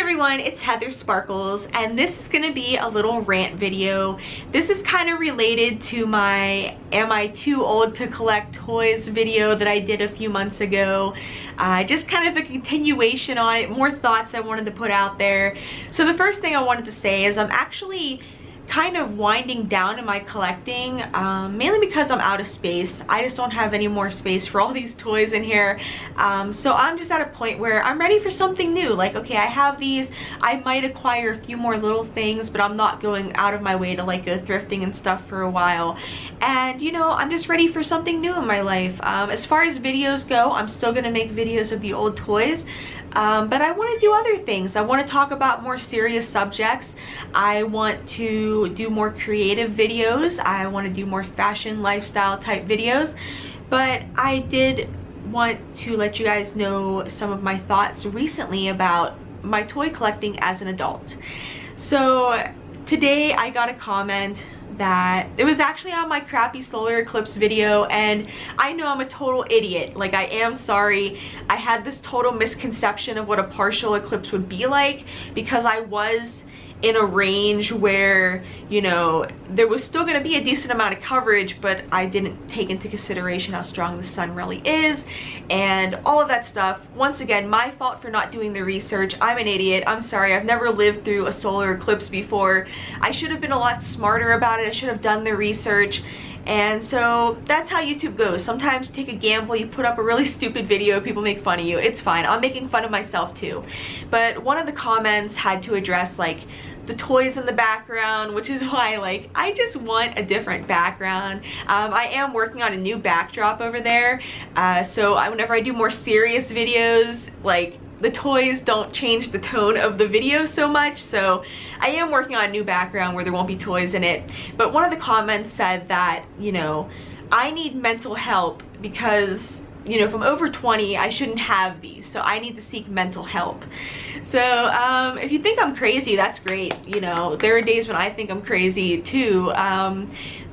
everyone, it's Heather Sparkles, and this is gonna be a little rant video. This is kind of related to my Am I Too Old to Collect Toys video that I did a few months ago. Just kind of a continuation on it, more thoughts I wanted to put out there. So the first thing I wanted to say is I'm actually kind of winding down in my collecting, mainly because I'm out of space. I just don't have any more space for all these toys in here. So I'm just at a point where I'm ready for something new. Like, okay, I have these, I might acquire a few more little things, but I'm not going out of my way to like go thrifting and stuff for a while. And you know, I'm just ready for something new in my life. As far as videos go, I'm still gonna make videos of the old toys. But I want to do other things. I want to talk about more serious subjects. I want to do more creative videos. I want to do more fashion, lifestyle type videos. But I did want to let you guys know some of my thoughts recently about my toy collecting as an adult. So today I got a comment that it was actually on my crappy solar eclipse video, and I know I'm a total idiot. Like, I am sorry. I had this total misconception of what a partial eclipse would be like because I was in a range where, you know, there was still going to be a decent amount of coverage, but I didn't take into consideration how strong the sun really is and all of that stuff. Once again, my fault for not doing the research. I'm an idiot. I'm sorry. I've never lived through a solar eclipse before. I should have been a lot smarter about it. I should have done the research. And so that's how YouTube goes. Sometimes you take a gamble, you put up a really stupid video, people make fun of you. It's fine. I'm making fun of myself too. But one of the comments had to address like the toys in the background, which is why like I just want a different background. I am working on a new backdrop over there. Whenever I do more serious videos, like the toys don't change the tone of the video so much, so I am working on a new background where there won't be toys in it. But one of the comments said that, you know, I need mental help because, you know, if I'm over 20, I shouldn't have these, so I need to seek mental help. So if you think I'm crazy, that's great. You know, there are days when I think I'm crazy too,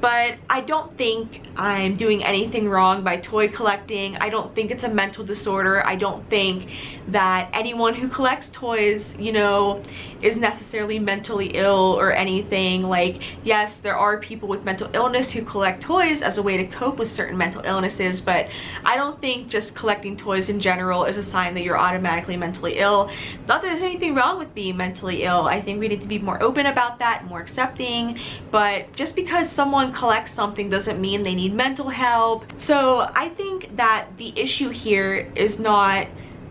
but I don't think I'm doing anything wrong by toy collecting. I don't think it's a mental disorder. I don't think that anyone who collects toys, you know, is necessarily mentally ill or anything. Like, yes, there are people with mental illness who collect toys as a way to cope with certain mental illnesses, but I don't think just collecting toys in general is a sign that you're automatically mentally ill. Not that there's anything wrong with being mentally ill. I think we need to be more open about that, more accepting, but just because someone collects something doesn't mean they need mental help. So I think that the issue here is not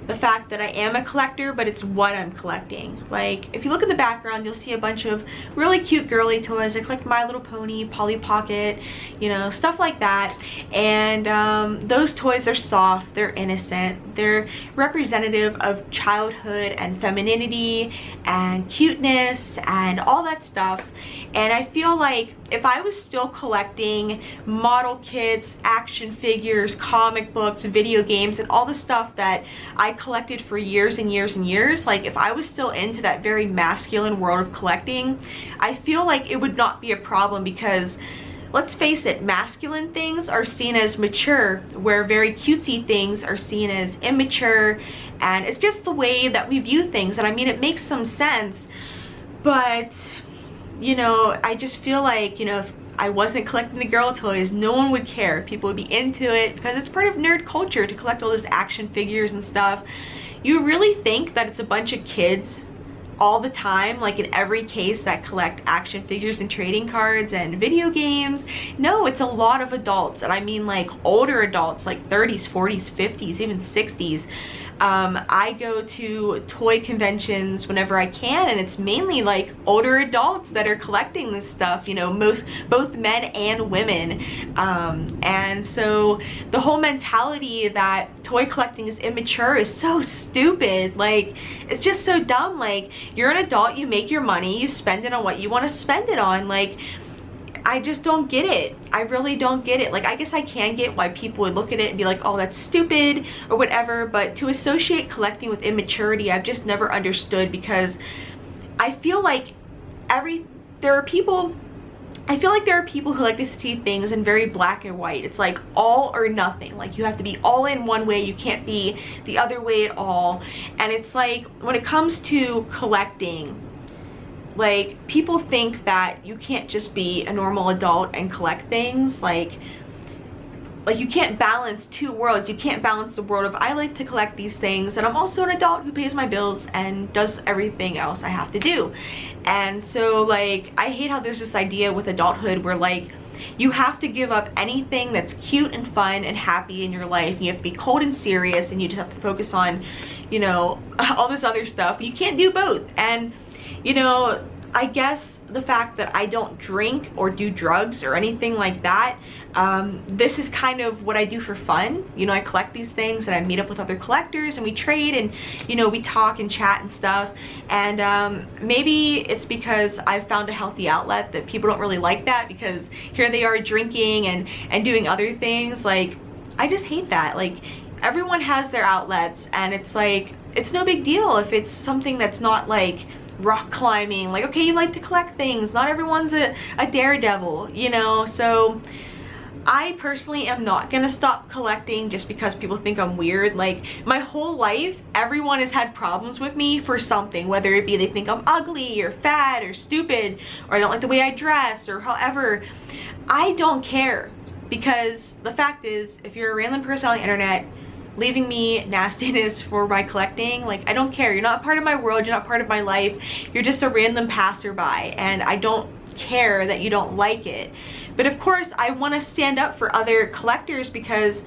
the fact that I am a collector, but it's what I'm collecting. Like, if you look in the background, you'll see a bunch of really cute girly toys. I collect My Little Pony, Polly Pocket, you know, stuff like that. And those toys are soft, they're innocent, they're representative of childhood and femininity and cuteness and all that stuff. And I feel like if I was still collecting model kits, action figures, comic books, video games, and all the stuff that I collected for years and years and years, like if I was still into that very masculine world of collecting, I feel like it would not be a problem because, let's face it, masculine things are seen as mature, where very cutesy things are seen as immature, and it's just the way that we view things. And I mean, it makes some sense, but you know, I just feel like, you know, if I wasn't collecting the girl toys, no one would care. People would be into it because it's part of nerd culture to collect all those action figures and stuff. You really think that it's a bunch of kids all the time, like in every case, that collect action figures and trading cards and video games? No, it's a lot of adults, and I mean like older adults, like 30s, 40s, 50s, even 60s. I go to toy conventions whenever I can, and it's mainly like older adults that are collecting this stuff, you know, both men and women. And so the whole mentality that toy collecting is immature is so stupid. Like, it's just so dumb. Like, you're an adult, you make your money, you spend it on what you want to spend it on. Like, I just don't get it. I really don't get it. Like, I guess I can get why people would look at it and be like, oh, that's stupid or whatever, but to associate collecting with immaturity, I've just never understood, because I feel like there are people I feel like there are people who like to see things in very black and white. It's like all or nothing. Like you have to be all in one way, you can't be the other way at all. And it's like when it comes to collecting, like people think that you can't just be a normal adult and collect things. Like you can't balance two worlds. You can't balance the world of I like to collect these things and I'm also an adult who pays my bills and does everything else I have to do. And so like I hate how there's this idea with adulthood where like you have to give up anything that's cute and fun and happy in your life, and you have to be cold and serious, and you just have to focus on, you know, all this other stuff. You can't do both. And you know, I guess the fact that I don't drink or do drugs or anything like that, this is kind of what I do for fun. You know, I collect these things and I meet up with other collectors and we trade and, you know, we talk and chat and stuff. And maybe it's because I've found a healthy outlet that people don't really like that, because here they are drinking and doing other things. Like, I just hate that. Like, everyone has their outlets, and it's like, it's no big deal if it's something that's not like rock climbing. Like, okay, you like to collect things, not everyone's a daredevil, you know. So I personally am not gonna stop collecting just because people think I'm weird. Like, my whole life everyone has had problems with me for something, whether it be they think I'm ugly or fat or stupid or I don't like the way I dress or however. I don't care, because the fact is, if you're a random person on the internet leaving me nastiness for my collecting, like, I don't care. You're not part of my world, you're not part of my life, you're just a random passerby, and I don't care that you don't like it. But of course I want to stand up for other collectors, because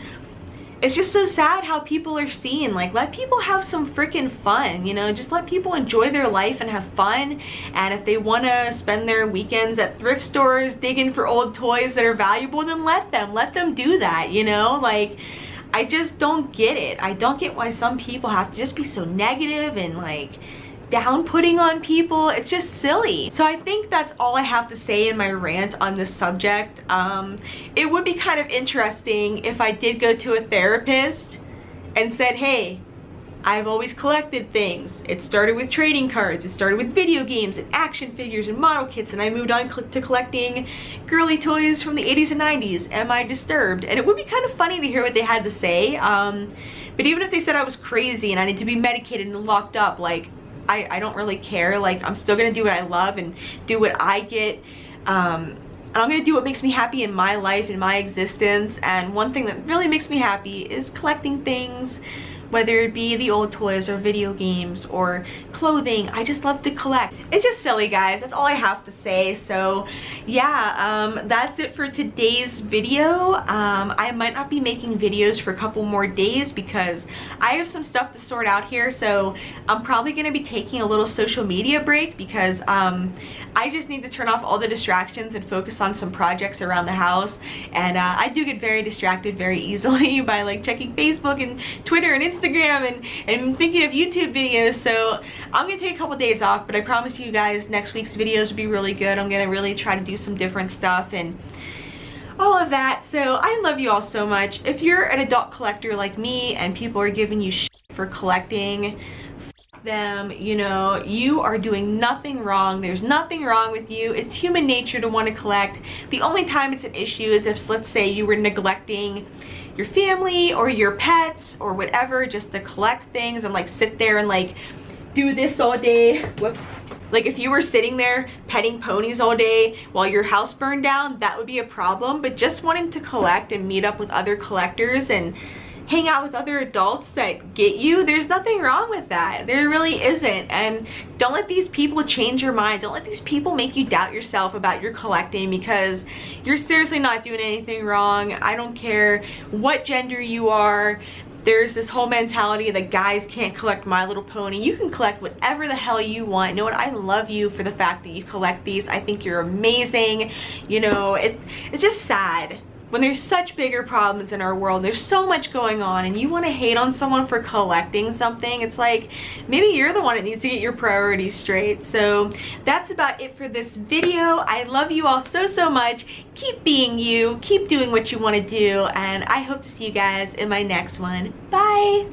it's just so sad how people are seen. Like, let people have some freaking fun, you know, just let people enjoy their life and have fun. And if they want to spend their weekends at thrift stores digging for old toys that are valuable, then let them do that, you know. Like, I just don't get it. I don't get why some people have to just be so negative and like down-putting on people. It's just silly. So I think that's all I have to say in my rant on this subject. It would be kind of interesting if I did go to a therapist and said, hey, I've always collected things. It started with trading cards, it started with video games and action figures and model kits, and I moved on to collecting girly toys from the 80s and 90s. Am I disturbed? And it would be kind of funny to hear what they had to say. But even if they said I was crazy and I need to be medicated and locked up, like, I don't really care. Like, I'm still gonna do what I love and do what I get. And I'm gonna do what makes me happy in my life, in my existence. And one thing that really makes me happy is collecting things, whether it be the old toys or video games or clothing. I just love to collect. It's just silly, guys. That's all I have to say. So yeah, that's it for today's video. I might not be making videos for a couple more days because I have some stuff to sort out here. So I'm probably gonna be taking a little social media break, because I just need to turn off all the distractions and focus on some projects around the house. And I do get very distracted very easily by like checking Facebook and Twitter and Instagram and thinking of YouTube videos. So I'm gonna take a couple days off, but I promise you guys next week's videos will be really good. I'm gonna really try to do some different stuff and all of that. So I love you all so much. If you're an adult collector like me and people are giving you shit for collecting, them, you know, you are doing nothing wrong. There's nothing wrong with you. It's human nature to want to collect. The only time it's an issue is if, let's say, you were neglecting your family or your pets or whatever just to collect things and like sit there and like do this all day. Whoops. Like, if you were sitting there petting ponies all day while your house burned down, that would be a problem. But just wanting to collect and meet up with other collectors and hang out with other adults that get you, there's nothing wrong with that. There really isn't. And don't let these people change your mind. Don't let these people make you doubt yourself about your collecting, because you're seriously not doing anything wrong. I don't care what gender you are. There's this whole mentality that guys can't collect My Little Pony. You can collect whatever the hell you want. You know what? I love you for the fact that you collect these. I think you're amazing. You know, it's just sad when there's such bigger problems in our world. There's so much going on and you want to hate on someone for collecting something. It's like, maybe you're the one that needs to get your priorities straight. So that's about it for this video. I love you all so much. Keep being you, keep doing what you want to do, and I hope to see you guys in my next one. Bye.